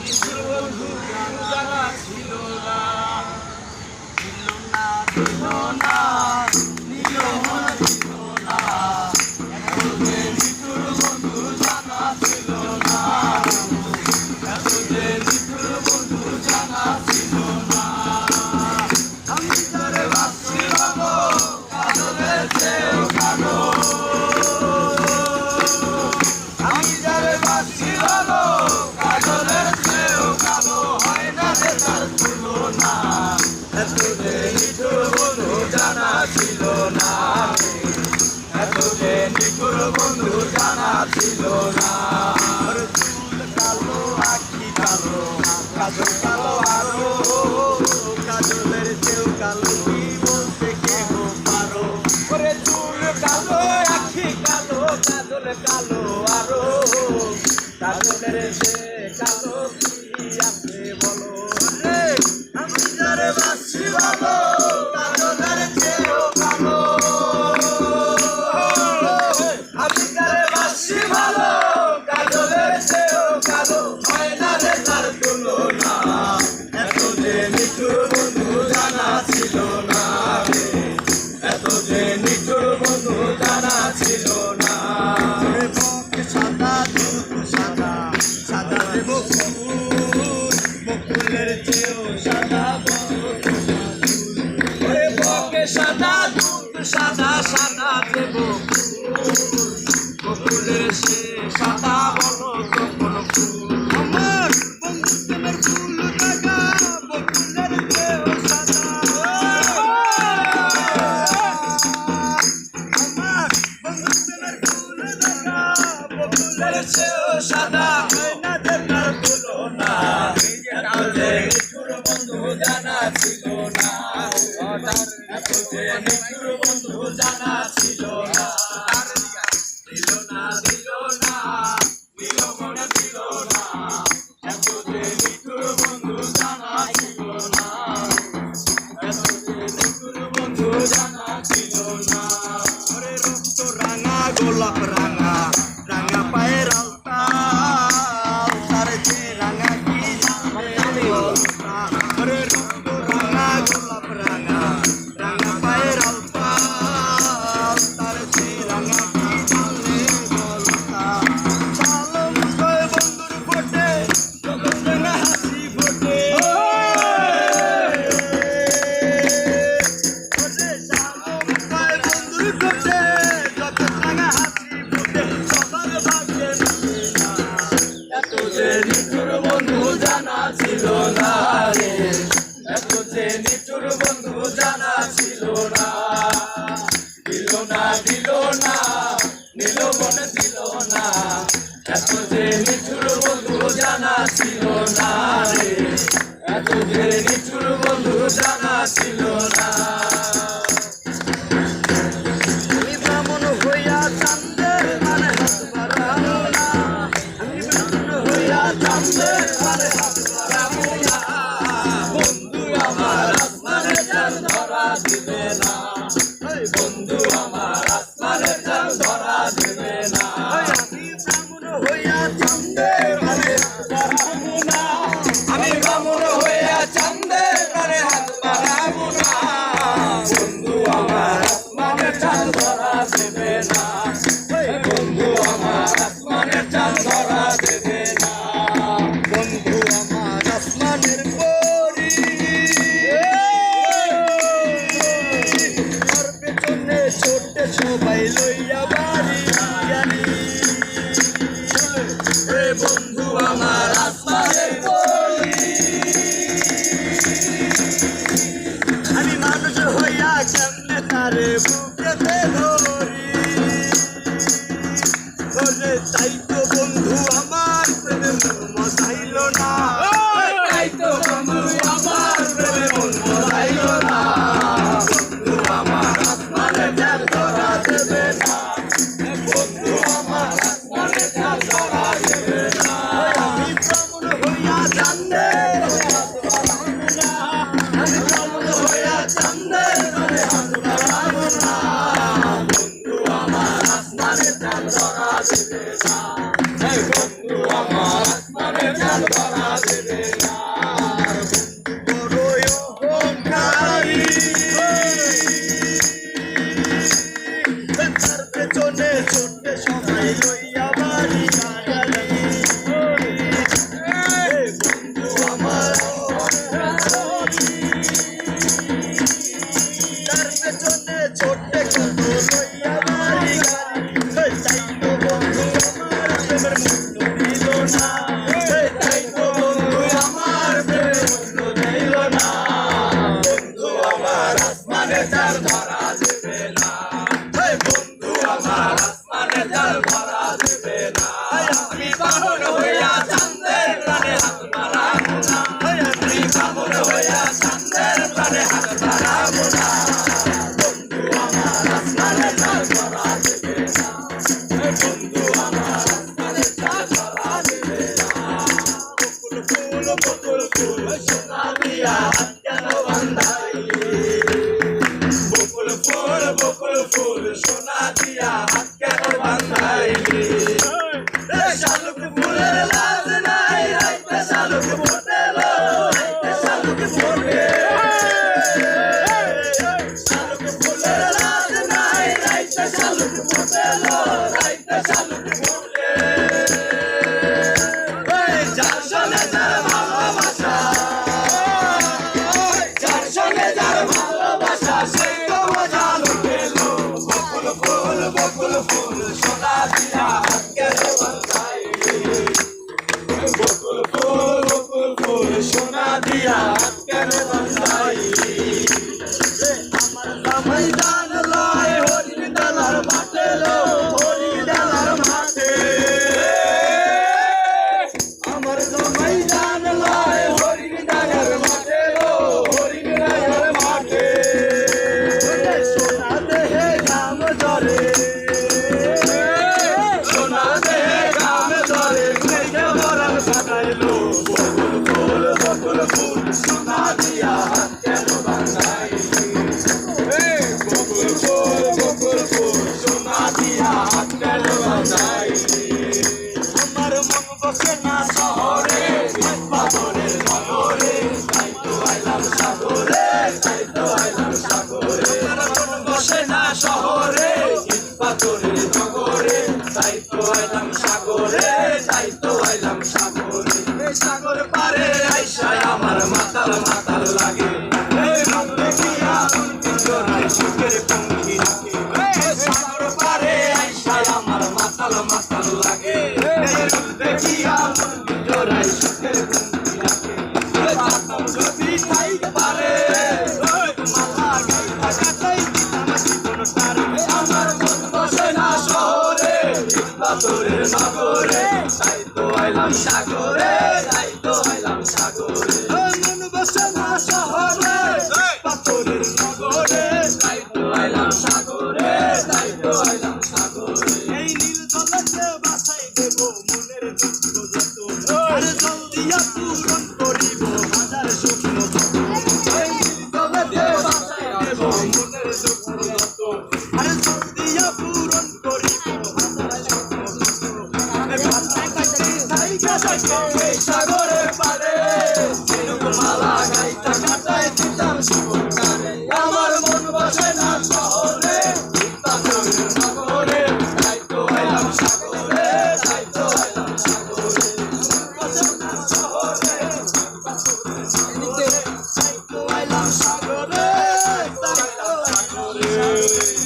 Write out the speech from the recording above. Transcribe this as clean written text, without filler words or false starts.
নিষ্ঠুর বন্ধু জানা ছিল না, ছিল না, ছিল না, ছিল না, এত যে নিষ্ঠুর বন্ধু জানা ছিল না, এত যে নিষ্ঠুর বন্ধু জানা ছিল না। আমি যারে ভাবছি ভাবো কাজলের চেয়েও কালো, আমি যারে ভাবছি ভালো কাজলের চেয়েও কালো, হয় না যে তার তুলনা, এত যে নিষ্ঠুর বন্ধু জানা ছিল না, এত যে নিষ্ঠুর বন্ধু জানা ছিল না। চুল কালো আখি কালো কাজল কালো আরো, কাজলের চেয়েও কালো কি বলতে কেহ পারো, ওরে চুল কালো আখি কালো কাজল কালো আরো, কাজলের চেয়ে কালো কি আছে বলো রে, আমি যারে বাসি ভালো কাজলের চেয়েও কালো, আমি যারে বাসি ভালো কাজলের চেয়েও কালো, হয় না রে তার তুলনা, এত যে নিষ্ঠুর বন্ধু জানা ছিল না, এত যে নিষ্ঠুর বন্ধু জানা ছিল না। সাদা দুধ সাদা সাদা দেব বকুলের চেয়েও সাদা ওরে বকে সাদা দুধ সাদা সাদা দেব বকুলের সে সাদা বলো তখন ফুল, আমার বন্ধুদের ফুল টাকা বকুলের চেয়েও সাদা, আমার বন্ধুদের ফুল টাকা বকুলের চেয়েও সাদা, হয় না যে তার তুলনা, এত যে নিষ্ঠুর বন্ধু জানা ছিল না, এত যে নিষ্ঠুর বন্ধু জানা ছিল না, দিল না দিল না দিল মনে দিল না, এত যে নিষ্ঠুর বন্ধু জানা ছিল না, এত যে নিষ্ঠুর বন্ধু জানা ছিল না। ওরে রক্ত রাঙা গোলাপ রাঙা রাঙা পায়ের আলতা, তার যে রাঙা কি জানে বলতা, ওরে রক্ত রাঙা গোলাপ রাঙা রাঙা পায়ের আলতা, তার যে রাঙা কি জানে বলতা, সালম কয় বন্ধুর ফোটে যখন রাঙা হাসি ফোটে, ওরে সালম কয় বন্ধুর ফোটে যখন রাঙা হাসি ফোটে, সবার ভাগ্যে মিলে না, এত যে নিষ্ঠুর বন্ধু জানা ছিল না রে, এত যে নিষ্ঠুর বন্ধু জানা ছিল না, দিল না দিল না নিল মনে দিল না, এত যে নিষ্ঠুর বন্ধু জানা ছিল না রে, এত যে নিষ্ঠুর বন্ধু জানা ছিল না। আমি ব্রাহ্মণ হইয়া চান্দের মানে হাত বাড়াবো না, আমি ব্রাহ্মণ হইয়া চান্দের মানে হাত বাড়াবো না, বন্ধু আমার আসমানে চাঁদ ধরা দিবে না, বন্ধু আমার আসমানে চাঁদ ধরা দিবে না, আমি ব্রাহ্মণ হইয়া চান্দের মানে হাত বাড়াবো না, আমি ব্রাহ্মণ হইয়া চান্দের মানে হাত বাড়াবো না, বন্ধু আমার আসমানে চাঁদ ধরা দেবে না, বন্ধু আমার আসমানে চাঁদ ধরা দেবে না, বন্ধু আমার আসমানের পরি, তার পেছনে ছোটে সবাই লইয়া বাড়ি গাড়ি, রে বন্ধু আমার আসমানের পরি, আমি মানুষ হইয়া কেমনে তারে বুকেতে ধরি, ওরে তাই তো বন্ধু আমার প্রেমে মন মজাইল না, তাই তো বন্ধু আমার প্রেমে মন মজাইল না, বন্ধু আমার আসমানে চাঁদ ধরা দেবে না, বন্ধু আমার আসমানে চাঁদ ধরা দেবে না, আমি ব্রাহ্মণ হইয়া চান্দের হাত বাড়াবো না, আমি ব্রাহ্মণ হইয়া চান্দের হাত বাড়াবো না, বন্ধু আমার আসমানে চাঁদ ধরা দেবে না, বন্ধু আমার আসমানে চাঁদ ধরা দেবে না বড়ই অহংকারী তার পেছনে ছুটে সবাই লইয়া বাড়ি গাড়ি বন্ধু আমার তার পেছনে ছুটে কত লইয়া বাড়ি গাড়ি তাই তো বন্ধু আমার প্রেমের মূল্য দিল না তাই তো বন্ধু আমার প্রেমের মূল্য দিল না বন্ধু আমার আসমানে তার ধরা দেবে না বন্ধু আমার আসমানে তার ধরা দেবে না আমি বামন হইয়া চাঁদের প্রাণে হাত বাড়াবো না আমি বামন হইয়া চাঁদের প্রাণে হাত বাড়াবো না বন্ধু আমার আসমানে তার ধরা দেবে না বন্ধু আমার আসমানে তার ধরা দেবে না বকুল ফুল সোনা দিয়া হাত কেন বান্ধাইলি বকুল ফুল সোনা দিয়া হাত কেন বান্ধাইলি শালুক ফুলের লাজ নাই রাইতে শালুক ফোটেলো রাইতে শালুক ফোটে শালুক ফুলের লাজ নাই রাইতে শালুক ফোটেলো রাইতে শালুক ফোটে যার সঙ্গে যার ভালোবাসা যার সঙ্গে যার ভালোবাসা সেই তো মজা লুটেলো বকুল ফুল সোনা দিয়া হাত কেন বান্ধাইলি বকুল ফুল সোনা দিয়া হাত কেন বান্ধাইলি আমার জামাই দান লয় হরির ডালার মাঠে লো হরির ডালার মাঠে আমার জামাই দান লয় হরির ডালার মাঠে লো হরির ডালার মাঠে সোনা দেহে ঘাম ঝরে সোনা দেহে ঘাম ঝরে মেঘে বরণ সাজাইলো বকুল ফুল সোনা দিয়া হাত কেন বান্ধাইলি বকুল ফুল সোনা দিয়া হাত কেন বান্ধাইলি আমার মন বসে না শহরে পাথরের নগরে তাই তো আইলাম সাগরে তাই তো আইলাম সাগরে আমার মন বসে না শহরে পাথরের নগরে তাই তো আইলাম সাগরে তাই তো আইলাম সাগরে সাগর পারে আইসায় আমার মাতাল মাতাল লাগে দেখিয়া জোড়ায় সুখের পঙ্খী রাখে সাগর পারে আইসায় আমার মাতাল মাতাল লাগে দেখিয়া জোড়ায় সুখের পঙ্খী রাখে যদি থাইতে পারে মালা গাইতা গাইতাই দিতাম জীবন তার আমার মন বসে না শহরে পাথরের নগরে তাই তো আইলাম সাগরে তাই তো আইলাম সাগরে মন বসে না শহরে পাথরের নগরে তাই তো আইলাম সাগরে তাই তো আইলাম সাগরে এই নীল জলেতে বাসাই দেব মনের দুঃখ যত আর জল দিয়া পূরণ করিব হাজার স্বপ্ন যত এই নীল জলেতে বাসাই দেব মনের দুঃখ যত আর জল দিয়া পূরণ করিব হাজার স্বপ্ন যত এই সাগরের পারে মালা গাইতা কাটাই দিতাম জীবন কারে আমার মন বসে না শহরে পাথরের নগরে তাই তো আইলাম সাগরে তাই তো আইলাম সাগরে বসে না শহরে পাথরের নগরে তাই তো আইলাম সাগরে তাই তো আইলাম সাগরে